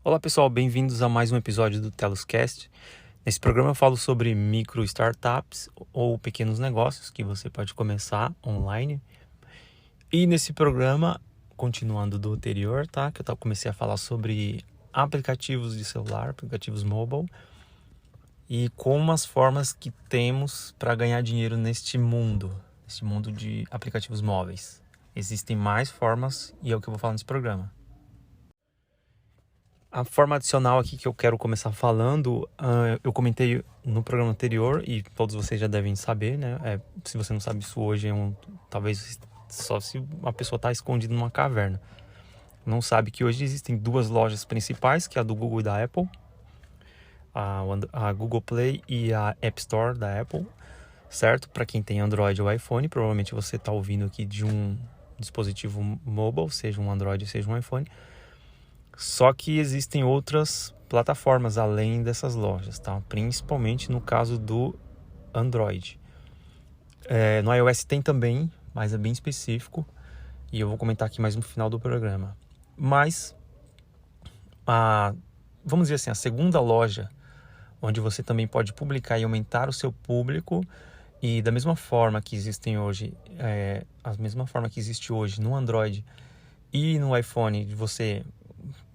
Olá pessoal, bem-vindos a mais um episódio do TelusCast. Nesse programa eu falo sobre micro startups ou pequenos negócios que você pode começar online. E nesse programa, continuando do anterior, tá? Que eu comecei a falar sobre aplicativos de celular, aplicativos mobile e como as formas que temos para ganhar dinheiro neste mundo de aplicativos móveis. Existem mais formas e é o que eu vou falar nesse programa. A forma adicional aqui que eu quero começar falando, eu comentei no programa anterior e todos vocês já devem saber, né? Se você não sabe isso hoje, talvez só se uma pessoa está escondida numa caverna. Não sabe que hoje existem duas lojas principais, que é a do Google e da Apple, a Google Play e a App Store da Apple, certo? Para quem tem Android ou iPhone, provavelmente você está ouvindo aqui de um dispositivo mobile, seja um Android, seja um iPhone. Só que existem outras plataformas além dessas lojas, tá? Principalmente no caso do Android. No iOS tem também, mas é bem específico. E eu vou comentar aqui mais no final do programa. Mas, vamos dizer assim, a segunda loja, onde você também pode publicar e aumentar o seu público. E da mesma forma que existem hoje, a mesma forma que existe hoje no Android e no iPhone, de você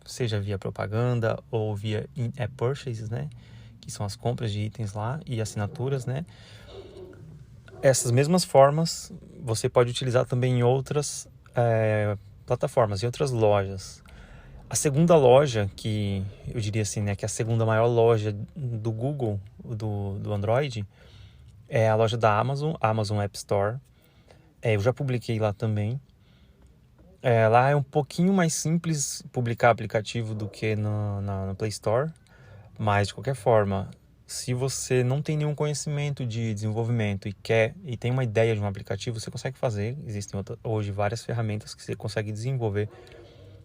seja via propaganda ou via in-app purchases, né? Que são as compras de itens lá e assinaturas, né? Essas mesmas formas você pode utilizar também em outras plataformas, em outras lojas. A segunda loja, que eu diria assim, né? Que é a segunda maior loja do Google, do Android, é a loja da Amazon, a Amazon App Store. Eu já publiquei lá também. Lá é um pouquinho mais simples publicar aplicativo do que na Play Store, mas de qualquer forma, se você não tem nenhum conhecimento de desenvolvimento e tem uma ideia de um aplicativo, você consegue fazer. Existem hoje várias ferramentas que você consegue desenvolver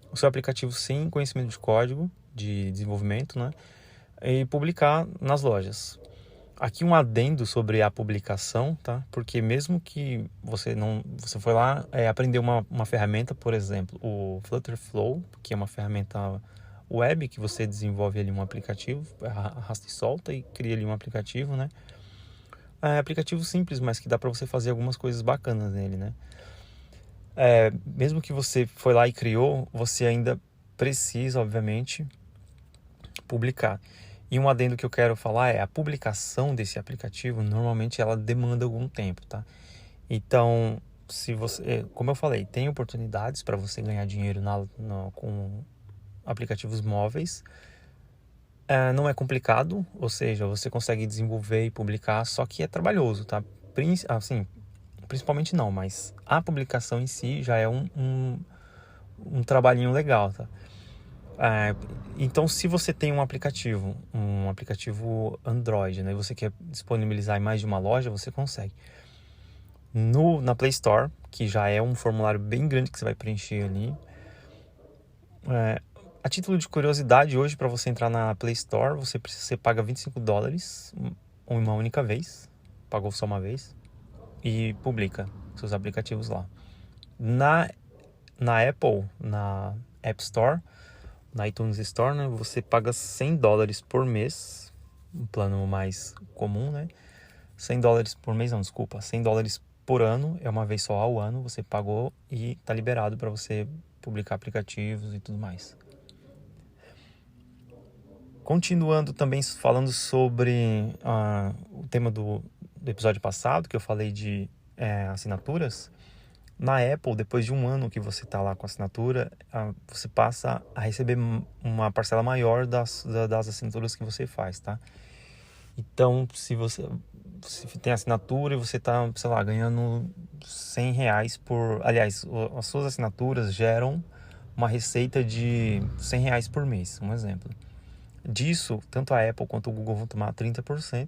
o seu aplicativo sem conhecimento de código, de desenvolvimento, né? E publicar nas lojas. Aqui um adendo sobre a publicação, tá? Porque mesmo que você foi lá aprender uma ferramenta, por exemplo, o Flutterflow, que é uma ferramenta web que você desenvolve ali um aplicativo, arrasta e solta e cria ali um aplicativo, né? É aplicativo simples, mas que dá para você fazer algumas coisas bacanas nele, né? Mesmo que você foi lá e criou, você ainda precisa, obviamente, publicar. E um adendo que eu quero falar é a publicação desse aplicativo, normalmente ela demanda algum tempo, tá? Então, se você, como eu falei, tem oportunidades para você ganhar dinheiro com aplicativos móveis. Não é complicado, ou seja, você consegue desenvolver e publicar, só que é trabalhoso, tá? Assim, principalmente não, mas a publicação em si já é um trabalhinho legal, tá? Então, se você tem um aplicativo Android, né, e você quer disponibilizar em mais de uma loja, você consegue. Na Play Store, que já é um formulário bem grande que você vai preencher ali. A título de curiosidade, hoje para você entrar na Play Store, você paga $25 uma única vez, pagou só uma vez, e publica seus aplicativos lá. Na Apple, na App Store, na iTunes Store, né, você paga $100 por mês, um plano mais comum, né? $100 por mês, não, desculpa, $100 por ano, é uma vez só ao ano, você pagou e tá liberado para você publicar aplicativos e tudo mais. Continuando também falando sobre o tema do episódio passado, que eu falei de assinaturas. Na Apple, depois de um ano que você está lá com a assinatura, você passa a receber uma parcela maior das assinaturas que você faz, tá? Então, se tem assinatura e você está, sei lá, ganhando R$100 por... Aliás, as suas assinaturas geram uma receita de R$100 por mês, um exemplo. Disso, tanto a Apple quanto o Google vão tomar 30%,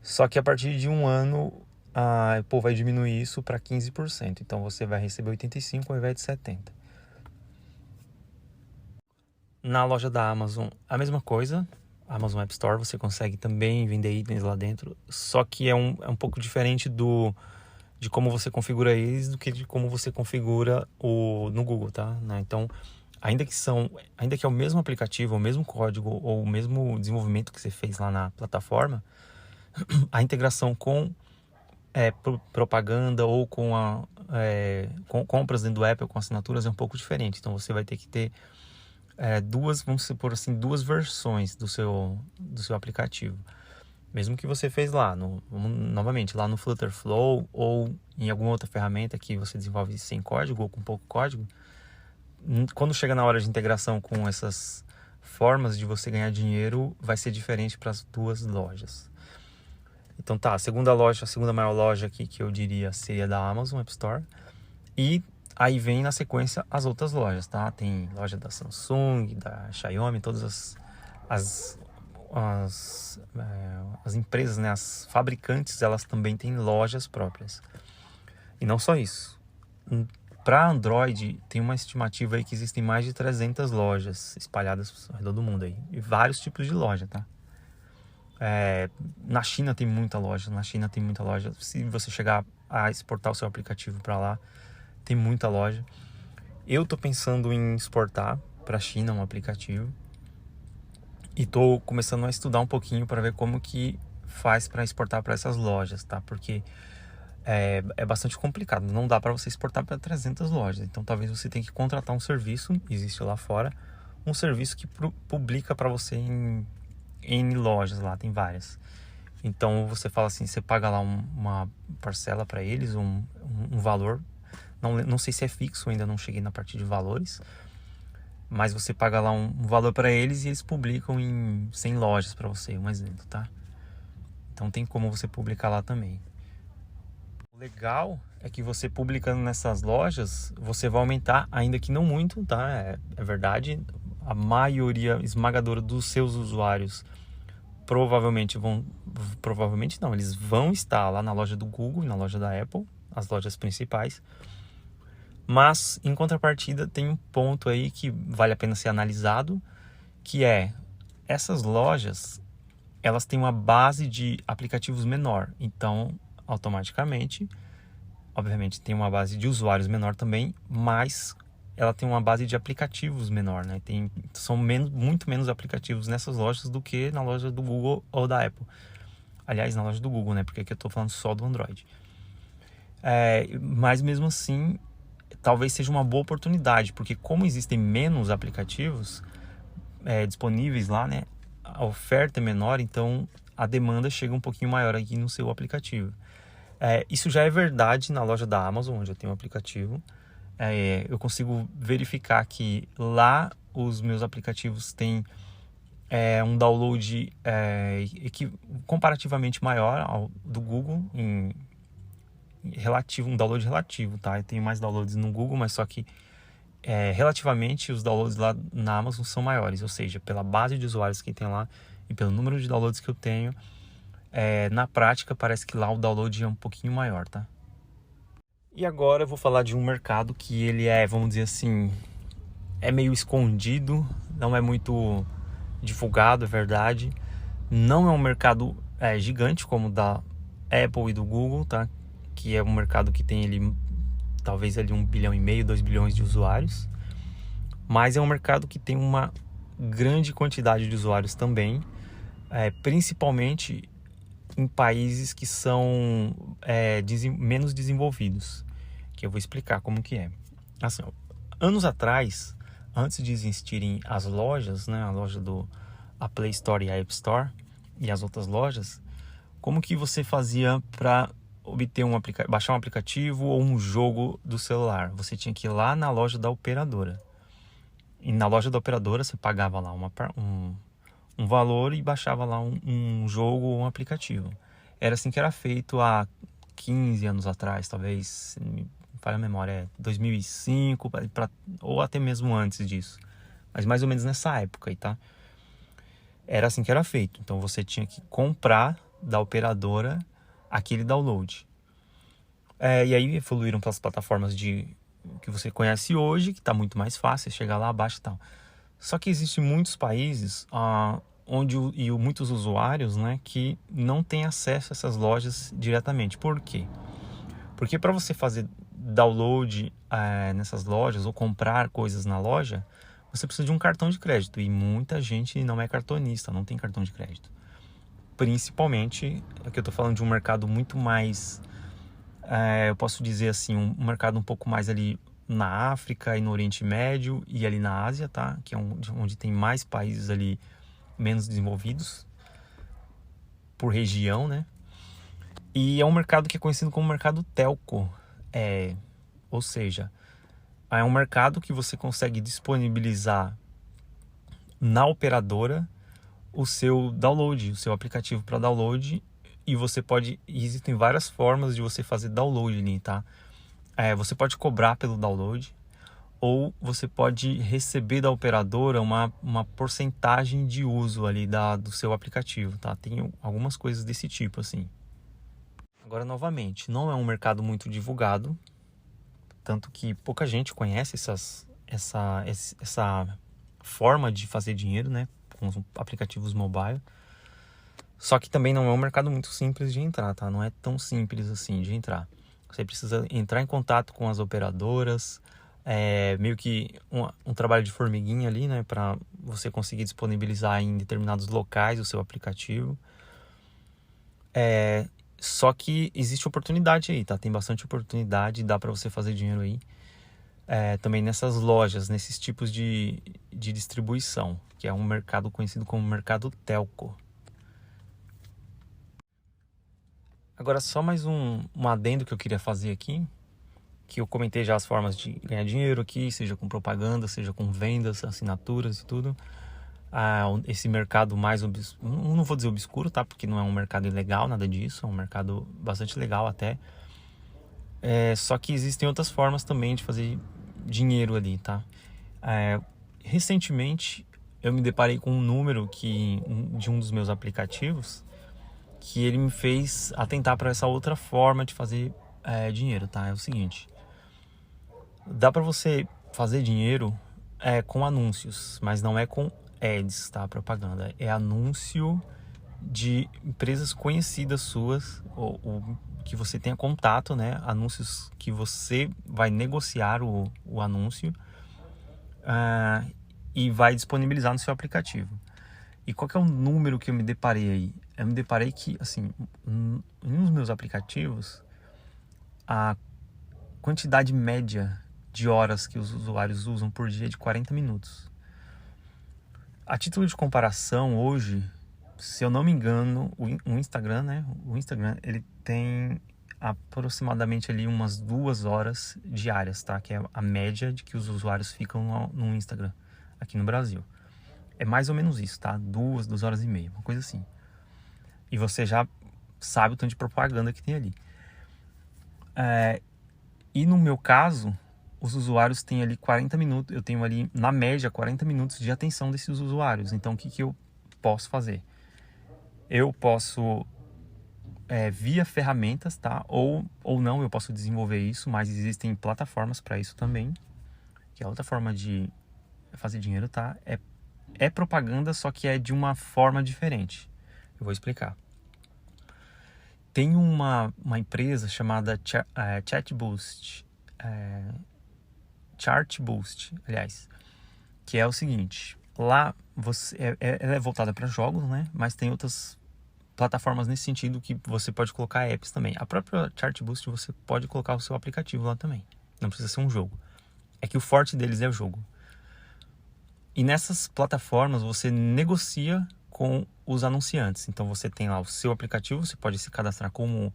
só que a partir de um ano a Apple vai diminuir isso para 15%, então você vai receber 85% ao invés de 70%. Na loja da Amazon, a mesma coisa, Amazon App Store, você consegue também vender itens lá dentro, só que é um pouco diferente de como você configura eles do que de como você configura no Google, tá? Então, ainda que é o mesmo aplicativo, o mesmo código ou o mesmo desenvolvimento que você fez lá na plataforma, a integração com propaganda ou com compras dentro do app ou com assinaturas é um pouco diferente. Então você vai ter que ter vamos supor assim, duas versões do seu aplicativo. Mesmo que você fez lá, novamente, lá no Flutterflow ou em alguma outra ferramenta que você desenvolve sem código ou com pouco código, quando chega na hora de integração com essas formas de você ganhar dinheiro, vai ser diferente para as duas lojas. Então tá, a segunda maior loja aqui que eu diria seria da Amazon App Store. E aí vem na sequência as outras lojas, tá? Tem loja da Samsung, da Xiaomi, todas as empresas, né? As fabricantes, elas também têm lojas próprias. E não só isso. Para Android, tem uma estimativa aí que existem mais de 300 lojas espalhadas ao redor do mundo aí. E vários tipos de loja, tá? Na China tem muita loja. Se você chegar a exportar o seu aplicativo para lá, tem muita loja. Eu tô pensando em exportar para a China um aplicativo. E tô começando a estudar um pouquinho para ver como que faz para exportar para essas lojas, tá? Porque é bastante complicado. Não dá para você exportar para 300 lojas. Então talvez você tenha que contratar um serviço, existe lá fora, um serviço que publica para você em lojas lá, tem várias. Então você fala assim, você paga lá uma parcela para eles, um valor. Não sei se é fixo, ainda não cheguei na parte de valores. Mas você paga lá um valor para eles e eles publicam em 100 lojas para você, um exemplo, tá? Então tem como você publicar lá também. O legal é que você publicando nessas lojas, você vai aumentar, ainda que não muito, tá? É verdade, a maioria esmagadora dos seus usuários provavelmente não, eles vão estar lá na loja do Google e na loja da Apple, as lojas principais. Mas, em contrapartida, tem um ponto aí que vale a pena ser analisado, que essas lojas, elas têm uma base de aplicativos menor. Então, automaticamente, obviamente, tem uma base de usuários menor também, mas ela tem uma base de aplicativos menor, né? São muito menos aplicativos nessas lojas do que na loja do Google ou da Apple. Aliás, na loja do Google, né? Porque aqui eu estou falando só do Android. Mas mesmo assim, talvez seja uma boa oportunidade, porque como existem menos aplicativos disponíveis lá, né, a oferta é menor, então a demanda chega um pouquinho maior aqui no seu aplicativo. Isso já é verdade na loja da Amazon, onde eu tenho um aplicativo. Eu consigo verificar que lá os meus aplicativos têm um download comparativamente maior ao do Google, um download relativo, tá? Eu tenho mais downloads no Google, mas só que relativamente os downloads lá na Amazon são maiores, ou seja, pela base de usuários que tem lá e pelo número de downloads que eu tenho, na prática parece que lá o download é um pouquinho maior, tá? E agora eu vou falar de um mercado que ele vamos dizer assim, é meio escondido, não é muito divulgado, é verdade. Não é um mercado gigante como o da Apple e do Google, tá? Que é um mercado que tem talvez 1,5 bilhão, 2 bilhões de usuários. Mas é um mercado que tem uma grande quantidade de usuários também, principalmente em países que são menos desenvolvidos, que eu vou explicar como que é. Assim, anos atrás, antes de existirem as lojas, né, a Play Store e a App Store e as outras lojas, como que você fazia para obter baixar um aplicativo ou um jogo do celular? Você tinha que ir lá na loja da operadora. E na loja da operadora você pagava lá um valor e baixava lá um jogo ou um aplicativo. Era assim que era feito há 15 anos atrás, talvez, se não me falha a memória, 2005, ou até mesmo antes disso. Mas mais ou menos nessa época aí, tá? Era assim que era feito. Então você tinha que comprar da operadora aquele download. E aí evoluíram para as plataformas que você conhece hoje, que está muito mais fácil, chegar lá, baixa e tal. Só que existem muitos países onde muitos usuários, né, que não têm acesso a essas lojas diretamente. Por quê? Porque para você fazer download nessas lojas ou comprar coisas na loja, você precisa de um cartão de crédito. E muita gente não é cartonista, não tem cartão de crédito. Principalmente, aqui eu estou falando de um mercado muito mais, eu posso dizer assim, um mercado um pouco mais ali na África e no Oriente Médio e ali na Ásia, tá? Que é onde tem mais países ali menos desenvolvidos por região, né? E é um mercado que é conhecido como mercado telco, ou seja, é um mercado que você consegue disponibilizar na operadora o seu download, o seu aplicativo para download, e existem várias formas de você fazer download ali, tá? Você pode cobrar pelo download, ou você pode receber da operadora uma porcentagem de uso ali do seu aplicativo, tá? Tem algumas coisas desse tipo, assim. Agora, novamente, não é um mercado muito divulgado, tanto que pouca gente conhece essa forma de fazer dinheiro, né, com os aplicativos mobile. Só que também não é um mercado muito simples de entrar, tá? Não é tão simples assim de entrar. Você precisa entrar em contato com as operadoras, meio que um trabalho de formiguinha ali, né, para você conseguir disponibilizar em determinados locais o seu aplicativo. Só que existe oportunidade aí, tá? Tem bastante oportunidade, dá para você fazer dinheiro aí. Também nessas lojas, nesses tipos de distribuição, que é um mercado conhecido como mercado telco. Agora, só mais um adendo que eu queria fazer aqui, que eu comentei já as formas de ganhar dinheiro aqui, seja com propaganda, seja com vendas, assinaturas e tudo. Esse mercado mais, não vou dizer obscuro, tá? Porque não é um mercado ilegal, nada disso, é um mercado bastante legal até. Só que existem outras formas também de fazer dinheiro ali, tá? Recentemente eu me deparei com um número de um dos meus aplicativos que ele me fez atentar para essa outra forma de fazer dinheiro, tá? É o seguinte: dá para você fazer dinheiro com anúncios, mas não é com ads, tá? Propaganda. É anúncio de empresas conhecidas suas, ou que você tenha contato, né? Anúncios que você vai negociar o anúncio e vai disponibilizar no seu aplicativo. E qual que é o número que eu me deparei aí? Eu me deparei que, assim, em um dos meus aplicativos, a quantidade média de horas que os usuários usam por dia é de 40 minutos. A título de comparação, hoje, se eu não me engano, o Instagram, né? O Instagram, ele tem aproximadamente ali umas 2 horas diárias, tá? Que é a média de que os usuários ficam no Instagram aqui no Brasil. É mais ou menos isso, tá? 2 horas e meia, uma coisa assim. E você já sabe o tanto de propaganda que tem ali. E no meu caso, os usuários têm ali 40 minutos, eu tenho ali, na média, 40 minutos de atenção desses usuários. Então, o que eu posso fazer? Eu posso, via ferramentas, tá? Ou não, eu posso desenvolver isso, mas existem plataformas para isso também, que é outra forma de fazer dinheiro, tá? É propaganda, só que é de uma forma diferente. Eu vou explicar. Tem uma empresa chamada Chartboost, aliás, que é o seguinte: lá ela é voltada para jogos, né? Mas tem outras plataformas nesse sentido que você pode colocar apps também. A própria Chartboost você pode colocar o seu aplicativo lá também. Não precisa ser um jogo. É que o forte deles é o jogo. E nessas plataformas você negocia com os anunciantes. Então você tem lá o seu aplicativo, você pode se cadastrar como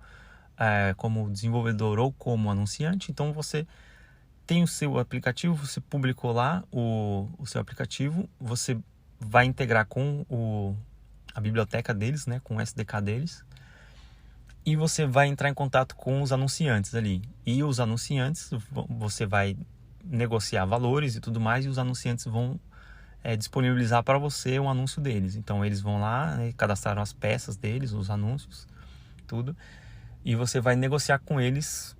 desenvolvedor ou como anunciante. Então você tem o seu aplicativo, você publicou lá o seu aplicativo, você vai integrar com a biblioteca deles, né, com o SDK deles, e você vai entrar em contato com os anunciantes ali. E os anunciantes, você vai negociar valores e tudo mais, e os anunciantes vão disponibilizar para você um anúncio deles. Então eles vão lá, né, cadastraram as peças deles, os anúncios, tudo, e você vai negociar com eles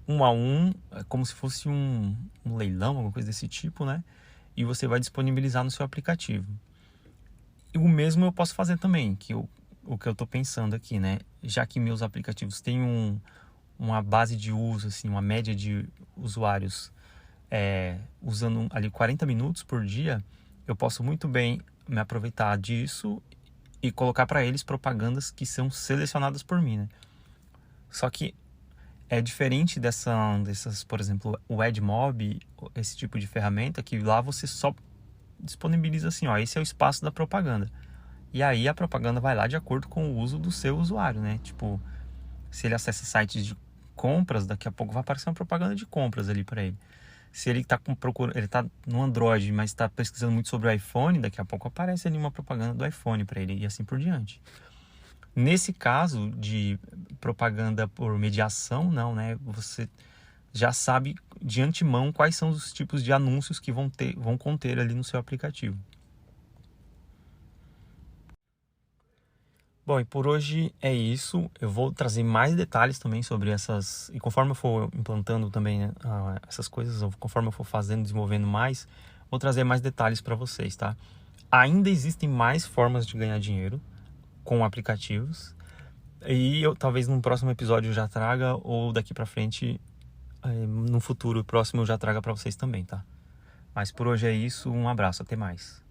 um a um, como se fosse um leilão, alguma coisa desse tipo, né? E você vai disponibilizar no seu aplicativo. E o mesmo eu posso fazer também, o que eu estou pensando aqui, né? Já que meus aplicativos têm uma base de uso, assim, uma média de usuários usando ali 40 minutos por dia, eu posso muito bem me aproveitar disso e colocar para eles propagandas que são selecionadas por mim, né? Só que é diferente dessas, por exemplo, o AdMob, esse tipo de ferramenta, que lá você só disponibiliza assim, ó, esse é o espaço da propaganda. E aí a propaganda vai lá de acordo com o uso do seu usuário, né? Tipo, se ele acessa sites de compras, daqui a pouco vai aparecer uma propaganda de compras ali para ele. Se ele está ele tá no Android, mas está pesquisando muito sobre o iPhone, daqui a pouco aparece ali uma propaganda do iPhone para ele e assim por diante. Nesse caso de propaganda por mediação, não, né? Você já sabe de antemão quais são os tipos de anúncios que vão conter ali no seu aplicativo. Bom, e por hoje é isso. Eu vou trazer mais detalhes também sobre essas. E conforme eu for implantando também, né, essas coisas, conforme eu for fazendo, desenvolvendo mais, vou trazer mais detalhes para vocês, tá? Ainda existem mais formas de ganhar dinheiro com aplicativos. E eu talvez num próximo episódio eu já traga, ou daqui para frente, no futuro próximo eu já traga para vocês também, tá? Mas por hoje é isso. Um abraço, até mais.